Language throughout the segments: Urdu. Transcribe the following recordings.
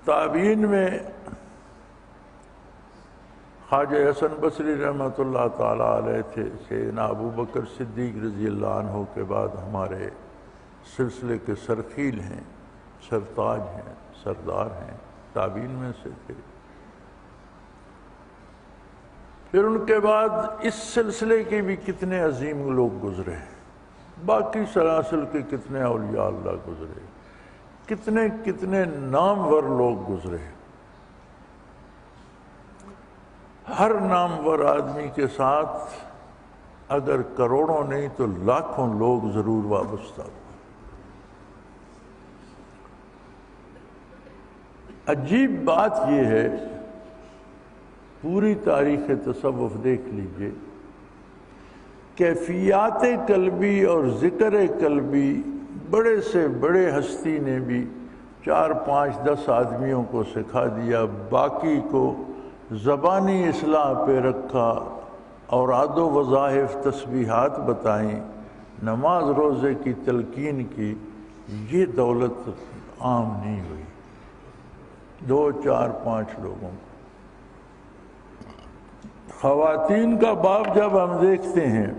تابعین میں خواجہ حسن بصری رحمۃ اللہ تعالیٰ علیہ تھے، سیدنا ابو بکر صدیق رضی اللہ عنہ کے بعد ہمارے سلسلے کے سرخیل ہیں، سرتاج ہیں، سردار ہیں، تابعین میں سے تھے۔ پھر ان کے بعد اس سلسلے کے بھی کتنے عظیم لوگ گزرے، باقی سلاسل کے کتنے اولیاء اللہ گزرے، کتنے کتنے نامور لوگ گزرے۔ ہر نامور آدمی کے ساتھ اگر کروڑوں نہیں تو لاکھوں لوگ ضرور وابستہ ہوئے۔ عجیب بات یہ ہے، پوری تاریخ تصوف دیکھ لیجئے، کیفیات قلبی اور ذکر قلبی بڑے سے بڑے ہستی نے بھی 4 5 10 آدمیوں کو سکھا دیا، باقی کو زبانی اصلاح پہ رکھا، اوراد و وظائف تسبیحات بتائیں، نماز روزے کی تلقین کی۔ یہ دولت عام نہیں ہوئی 2 4 5 لوگوں کو۔ خواتین کا باب جب ہم دیکھتے ہیں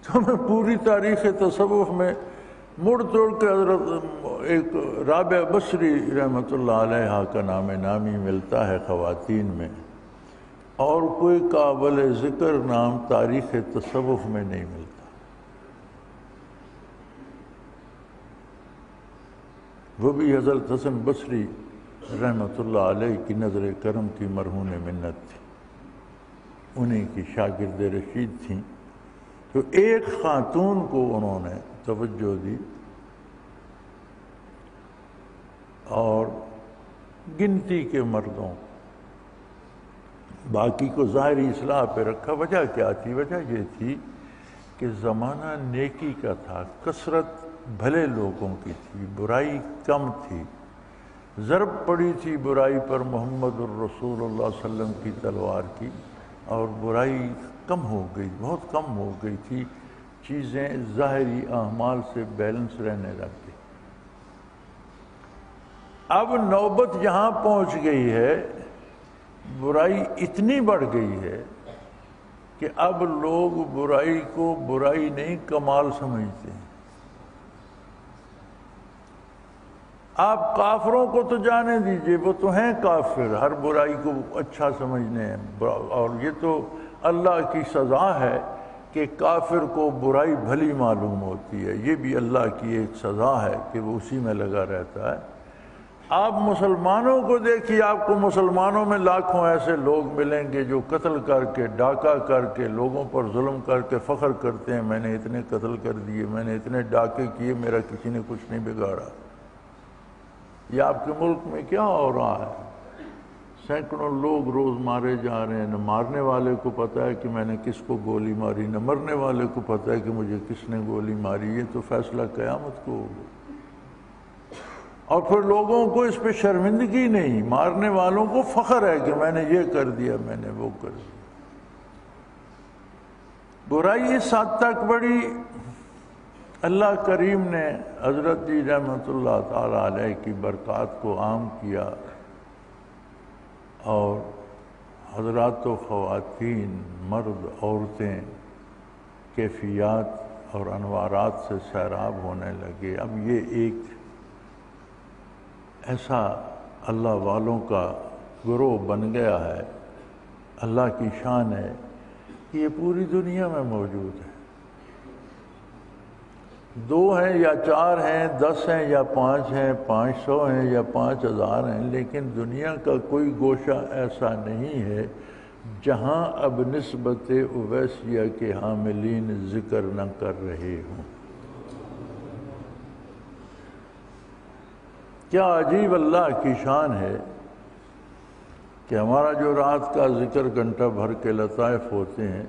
تو ہمیں پوری تاریخ تصوف میں مڑ توڑ کے حضرت ایک رابعہ بصری رحمۃ اللہ علیہ کا نام نامی ملتا ہے خواتین میں، اور کوئی قابل ذکر نام تاریخ تصوف میں نہیں ملتا۔ وہ بھی حضرت حسن بصری رحمۃ اللہ علیہ کی نظر کرم کی مرہون منت تھی، انہیں کی شاگرد رشید تھیں۔ تو ایک خاتون کو انہوں نے توجہ دی اور گنتی کے مردوں، باقی کو ظاہری اصلاح پہ رکھا۔ وجہ کیا تھی؟ وجہ یہ تھی کہ زمانہ نیکی کا تھا، کثرت بھلے لوگوں کی تھی، برائی کم تھی، ضرب پڑی تھی برائی پر محمد الرسول اللہ صلی اللہ علیہ وسلم کی تلوار کی، اور برائی کم ہو گئی، بہت کم ہو گئی تھی، چیزیں ظاہری اعمال سے بیلنس رہنے لگ گئی۔ اب نوبت یہاں پہنچ گئی ہے، برائی اتنی بڑھ گئی ہے کہ اب لوگ برائی کو برائی نہیں کمال سمجھتے ہیں۔ آپ کافروں کو تو جانے دیجئے، وہ تو ہیں کافر، ہر برائی کو اچھا سمجھنے ہیں، اور یہ تو اللہ کی سزا ہے کہ کافر کو برائی بھلی معلوم ہوتی ہے، یہ بھی اللہ کی ایک سزا ہے کہ وہ اسی میں لگا رہتا ہے۔ آپ مسلمانوں کو دیکھیے، آپ کو مسلمانوں میں لاکھوں ایسے لوگ ملیں گے جو قتل کر کے، ڈاکہ کر کے، لوگوں پر ظلم کر کے فخر کرتے ہیں، میں نے اتنے قتل کر دیے، میں نے اتنے ڈاکے کیے، میرا کسی نے کچھ نہیں بگاڑا۔ یہ آپ کے ملک میں کیا ہو رہا ہے؟ سینکڑوں لوگ روز مارے جا رہے ہیں، نہ مارنے والے کو پتہ ہے کہ میں نے کس کو گولی ماری، نہ مرنے والے کو پتہ ہے کہ مجھے کس نے گولی ماری۔ یہ تو فیصلہ قیامت کو ہوگا، اور پھر لوگوں کو اس پہ شرمندگی نہیں، مارنے والوں کو فخر ہے کہ میں نے یہ کر دیا، میں نے وہ کر دیا۔ برائی اس حد تک بڑی، اللہ کریم نے حضرت جی رحمۃ اللہ تعالی علیہ کی برکات کو عام کیا، اور حضرات و خواتین، مرد، عورتیں کیفیات اور انوارات سے سیراب ہونے لگے۔ اب یہ ایک ایسا اللہ والوں کا گروہ بن گیا ہے، اللہ کی شان ہے کہ یہ پوری دنیا میں موجود ہے۔ 2 ہیں یا 4 ہیں، 10 ہیں یا 5 ہیں، 500 ہیں یا 5000 ہیں، لیکن دنیا کا کوئی گوشہ ایسا نہیں ہے جہاں اب نسبت اویسیہ کے حاملین ذکر نہ کر رہے ہوں۔ کیا عجیب اللہ کی شان ہے کہ ہمارا جو رات کا ذکر گھنٹہ بھر کے لطائف ہوتے ہیں،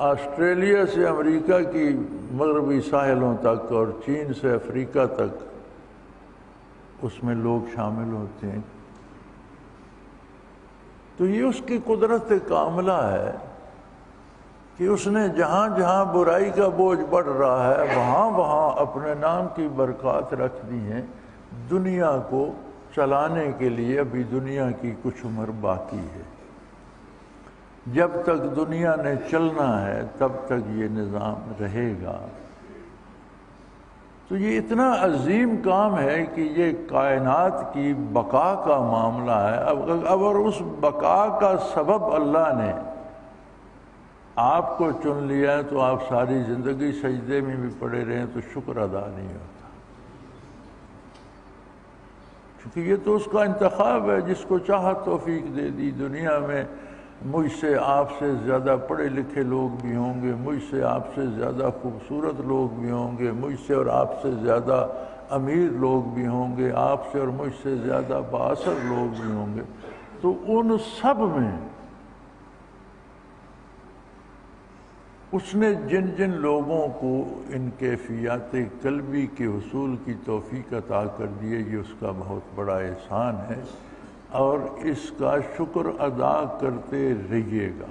آسٹریلیا سے امریکہ کی مغربی ساحلوں تک اور چین سے افریقہ تک اس میں لوگ شامل ہوتے ہیں۔ تو یہ اس کی قدرت کاملہ ہے کہ اس نے جہاں جہاں برائی کا بوجھ بڑھ رہا ہے وہاں وہاں اپنے نام کی برکات رکھ دی ہیں، دنیا کو چلانے کے لیے ابھی دنیا کی کچھ عمر باقی ہے. جب تک دنیا نے چلنا ہے تب تک یہ نظام رہے گا. تو یہ اتنا عظیم کام ہے کہ یہ کائنات کی بقا کا معاملہ ہے. اب اور اس بقا کا سبب اللہ نے آپ کو چن لیا ہے تو آپ ساری زندگی سجدے میں بھی پڑے رہیں تو شکر ادا نہیں ہوتا، کیونکہ یہ تو اس کا انتخاب ہے. جس کو چاہا توفیق دے دی. دنیا میں مجھ سے آپ سے زیادہ پڑھے لکھے لوگ بھی ہوں گے، مجھ سے آپ سے زیادہ خوبصورت لوگ بھی ہوں گے، مجھ سے اور آپ سے زیادہ امیر لوگ بھی ہوں گے، آپ سے اور مجھ سے زیادہ بااثر لوگ بھی ہوں گے. تو ان سب میں اس نے جن جن لوگوں کو ان کیفیات قلبی کے حصول کی توفیق عطا کر دی ہے، یہ اس کا بہت بڑا احسان ہے اور اس کا شکر ادا کرتے رہیے گا.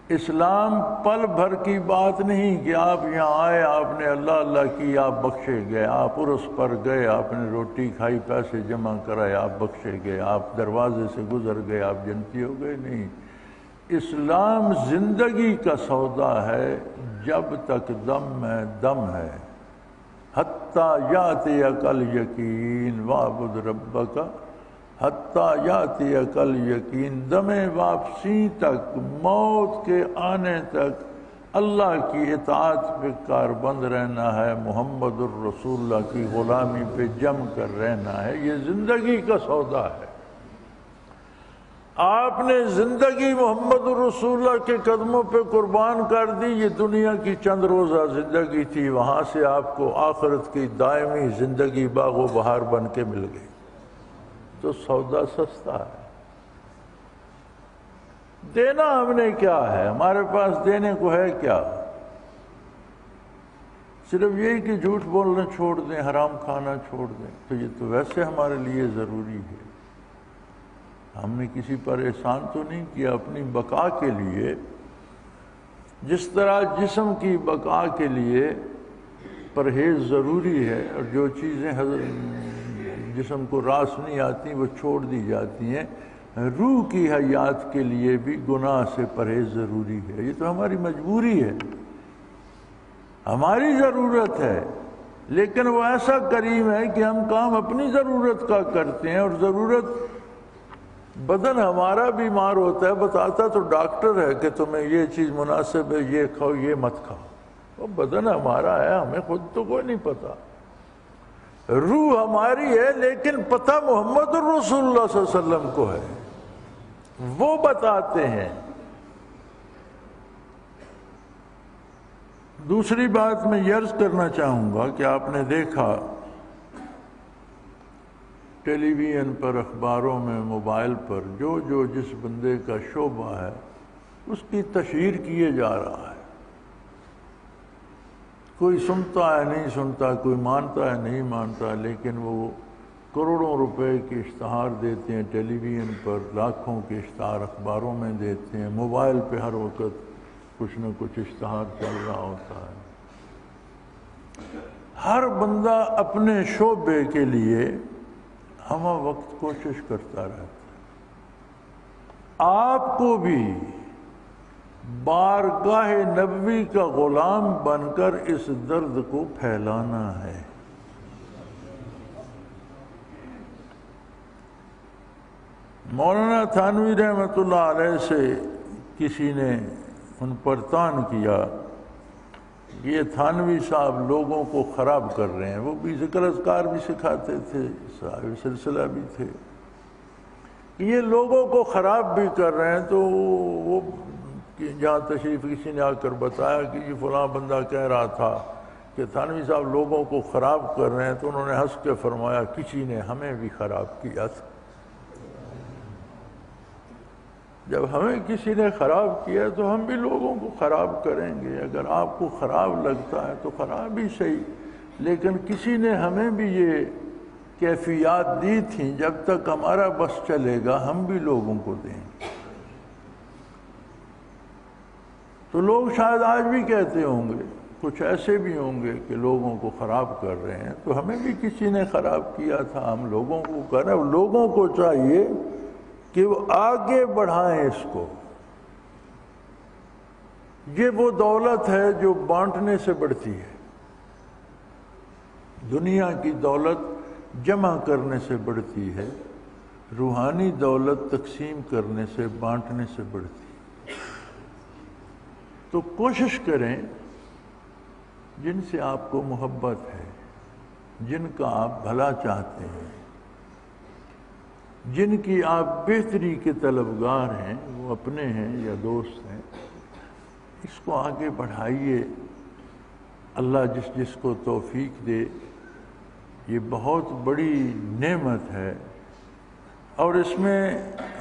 اسلام پل بھر کی بات نہیں کہ آپ یہاں آئے، آپ نے اللہ اللہ کی، آپ بخشے گئے، آپ عرس پر گئے، آپ نے روٹی کھائی، پیسے جمع کرائے، آپ بخشے گئے، آپ دروازے سے گزر گئے، آپ جنتی ہو گئے. نہیں، اسلام زندگی کا سودا ہے. جب تک دم ہے دم ہے. حتیٰ یاتیک الیقین واعبد ربک حتیٰ یاتیک الیقین. دم واپسی تک، موت کے آنے تک اللہ کی اطاعت پہ کاربند رہنا ہے، محمد الرسول اللہ کی غلامی پہ جم کر رہنا ہے. یہ زندگی کا سودا ہے. آپ نے زندگی محمد الرسول اللہ کے قدموں پہ قربان کر دی. یہ دنیا کی چند روزہ زندگی تھی، وہاں سے آپ کو آخرت کی دائمی زندگی باغ و بہار بن کے مل گئی. تو سودا سستا ہے. دینا ہم نے کیا ہے؟ ہمارے پاس دینے کو ہے کیا؟ صرف یہی کہ جھوٹ بولنا چھوڑ دیں، حرام کھانا چھوڑ دیں. تو یہ تو ویسے ہمارے لیے ضروری ہے. ہم نے کسی پر احسان تو نہیں کیا. اپنی بقا کے لیے، جس طرح جسم کی بقا کے لیے پرہیز ضروری ہے اور جو چیزیں جسم کو راس نہیں آتی وہ چھوڑ دی جاتی ہیں، روح کی حیات کے لیے بھی گناہ سے پرہیز ضروری ہے. یہ تو ہماری مجبوری ہے، ہماری ضرورت ہے. لیکن وہ ایسا کریم ہے کہ ہم کام اپنی ضرورت کا کرتے ہیں، اور ضرورت بدن ہمارا بیمار ہوتا ہے، بتاتا تو ڈاکٹر ہے کہ تمہیں یہ چیز مناسب ہے، یہ کھاؤ یہ مت کھاؤ. وہ بدن ہمارا ہے، ہمیں خود تو کوئی نہیں پتا. روح ہماری ہے لیکن پتہ محمد الرسول اللہ صلی اللہ علیہ وسلم کو ہے، وہ بتاتے ہیں. دوسری بات میں یہ عرض کرنا چاہوں گا کہ آپ نے دیکھا ٹیلی ویژن پر، اخباروں میں، موبائل پر جو جس بندے کا شعبہ ہے اس کی تشہیر کیے جا رہا ہے. کوئی سنتا ہے نہیں سنتا، کوئی مانتا ہے نہیں مانتا، لیکن وہ کروڑوں روپے کے اشتہار دیتے ہیں ٹیلی ویژن پر، لاکھوں کے اشتہار اخباروں میں دیتے ہیں، موبائل پہ ہر وقت کچھ نہ کچھ اشتہار چل رہا ہوتا ہے. ہر بندہ اپنے شعبے کے لیے ہمہ وقت کوشش کرتا رہتا ہے. آپ کو بھی بارگاہ نبوی کا غلام بن کر اس درد کو پھیلانا ہے. مولانا تھانوی رحمۃ اللہ علیہ سے کسی نے ان پر طعن کیا، یہ تھانوی صاحب لوگوں کو خراب کر رہے ہیں. وہ بھی ذکر اذکار بھی سکھاتے تھے، صاحب سلسلہ بھی تھے. یہ لوگوں کو خراب بھی کر رہے ہیں. تو وہ جہاں تشریف کسی نے آ کر بتایا کہ یہ فلاں بندہ کہہ رہا تھا کہ تھانوی صاحب لوگوں کو خراب کر رہے ہیں، تو انہوں نے ہنس کے فرمایا کسی نے ہمیں بھی خراب کیا تھا. جب ہمیں کسی نے خراب کیا تو ہم بھی لوگوں کو خراب کریں گے. اگر آپ کو خراب لگتا ہے تو خراب ہی صحیح، لیکن کسی نے ہمیں بھی یہ کیفیات دی تھیں، جب تک ہمارا بس چلے گا ہم بھی لوگوں کو دیں گے. تو لوگ شاید آج بھی کہتے ہوں گے، کچھ ایسے بھی ہوں گے کہ لوگوں کو خراب کر رہے ہیں، تو ہمیں بھی کسی نے خراب کیا تھا، ہم لوگوں کو کر رہے ہیں، لوگوں کو چاہیے کہ وہ آگے بڑھائیں اس کو۔ یہ وہ دولت ہے جو بانٹنے سے بڑھتی ہے، دنیا کی دولت جمع کرنے سے بڑھتی ہے، روحانی دولت تقسیم کرنے سے، بانٹنے سے بڑھتی ہے۔ تو کوشش کریں جن سے آپ کو محبت ہے، جن کا آپ بھلا چاہتے ہیں، جن کی آپ بہتری کے طلبگار ہیں، وہ اپنے ہیں یا دوست ہیں، اس کو آگے بڑھائیے۔ اللہ جس جس کو توفیق دے، یہ بہت بڑی نعمت ہے، اور اس میں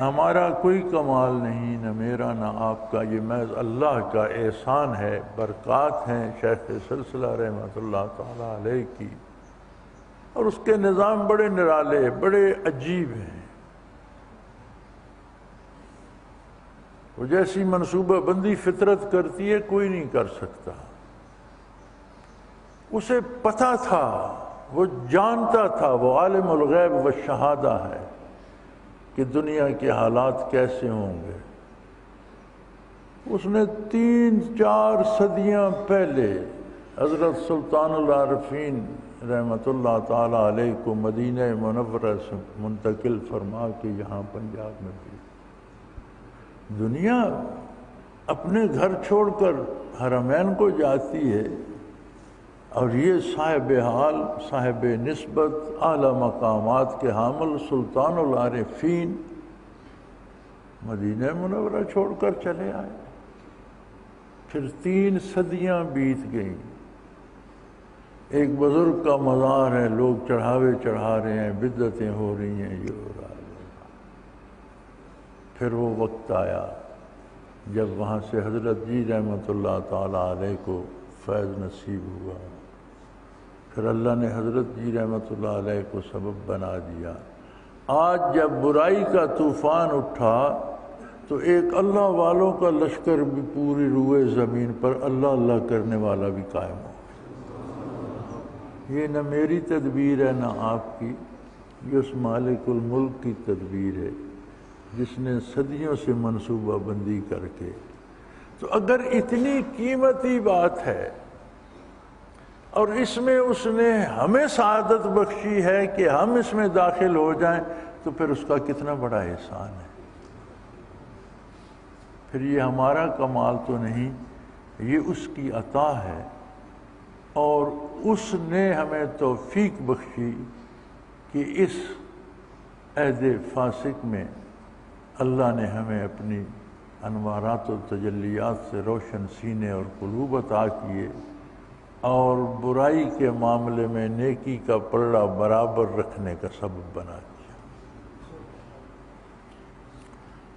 ہمارا کوئی کمال نہیں، نہ میرا نہ آپ کا، یہ محض اللہ کا احسان ہے، برکات ہیں شیخ سلسلہ رحمۃ اللہ تعالیٰ علیہ کی، اور اس کے نظام بڑے نرالے، بڑے عجیب ہیں۔ وہ جیسی منصوبہ بندی فطرت کرتی ہے کوئی نہیں کر سکتا۔ اسے پتہ تھا، وہ جانتا تھا، وہ عالم الغیب والشہادہ ہے کہ دنیا کے حالات کیسے ہوں گے۔ اس نے 3-4 صدیاں پہلے حضرت سلطان العارفین رحمۃ اللہ تعالیٰ علیہ کو مدینہ منورہ سے منتقل فرما کے یہاں پنجاب میں بھی، دنیا اپنے گھر چھوڑ کر حرمین کو جاتی ہے، اور یہ صاحب حال، صاحب نسبت، اعلی مقامات کے حامل سلطان العارفین مدینہ منورہ چھوڑ کر چلے آئے۔ پھر 3 صدیاں بیت گئیں، ایک بزرگ کا مزار ہے، لوگ چڑھاوے چڑھا رہے ہیں، بدعتیں ہو رہی ہیں، یہ ہو رہا ہے۔ پھر وہ وقت آیا جب وہاں سے حضرت جی رحمۃ اللہ تعالیٰ علیہ کو فیض نصیب ہوا، پھر اللہ نے حضرت جی رحمۃ اللہ علیہ کو سبب بنا دیا۔ آج جب برائی کا طوفان اٹھا تو ایک اللہ والوں کا لشکر بھی پوری روئے زمین پر اللہ اللہ کرنے والا بھی قائم ہو۔ یہ نہ میری تدبیر ہے نہ آپ کی، یہ اس مالک الملک کی تدبیر ہے جس نے صدیوں سے منصوبہ بندی کر کے۔ تو اگر اتنی قیمتی بات ہے اور اس میں اس نے ہمیں سعادت بخشی ہے کہ ہم اس میں داخل ہو جائیں، تو پھر اس کا کتنا بڑا احسان ہے۔ پھر یہ ہمارا کمال تو نہیں، یہ اس کی عطا ہے، اور اس نے ہمیں توفیق بخشی کہ اس عہد فاسق میں اللہ نے ہمیں اپنی انوارات و تجلیات سے روشن سینے اور قلوب عطا کیے، اور برائی کے معاملے میں نیکی کا پلڑا برابر رکھنے کا سبب بنا دیا۔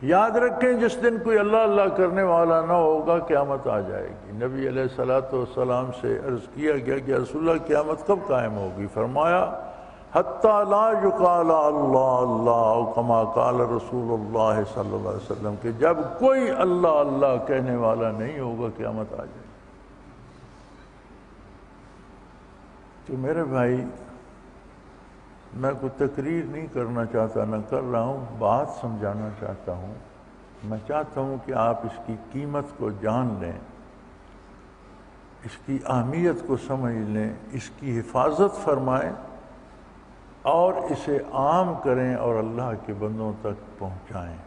یاد رکھیں، جس دن کوئی اللہ اللہ کرنے والا نہ ہوگا، قیامت آ جائے گی۔ نبی علیہ الصلوۃ والسلام سے عرض کیا گیا کہ رسول اللہ قیامت کب قائم ہوگی؟ فرمایا حتیٰ لا یقال اللہ اللہ، کما قال رسول اللہ صلی اللہ علیہ وسلم، کہ جب کوئی اللہ اللہ کہنے والا نہیں ہوگا قیامت آ جائے گی۔ تو میرے بھائی، میں کوئی تقریر نہیں کرنا چاہتا، نہ کر رہا ہوں، بات سمجھانا چاہتا ہوں۔ میں چاہتا ہوں کہ آپ اس کی قیمت کو جان لیں، اس کی اہمیت کو سمجھ لیں، اس کی حفاظت فرمائیں، اور اسے عام کریں اور اللہ کے بندوں تک پہنچائیں۔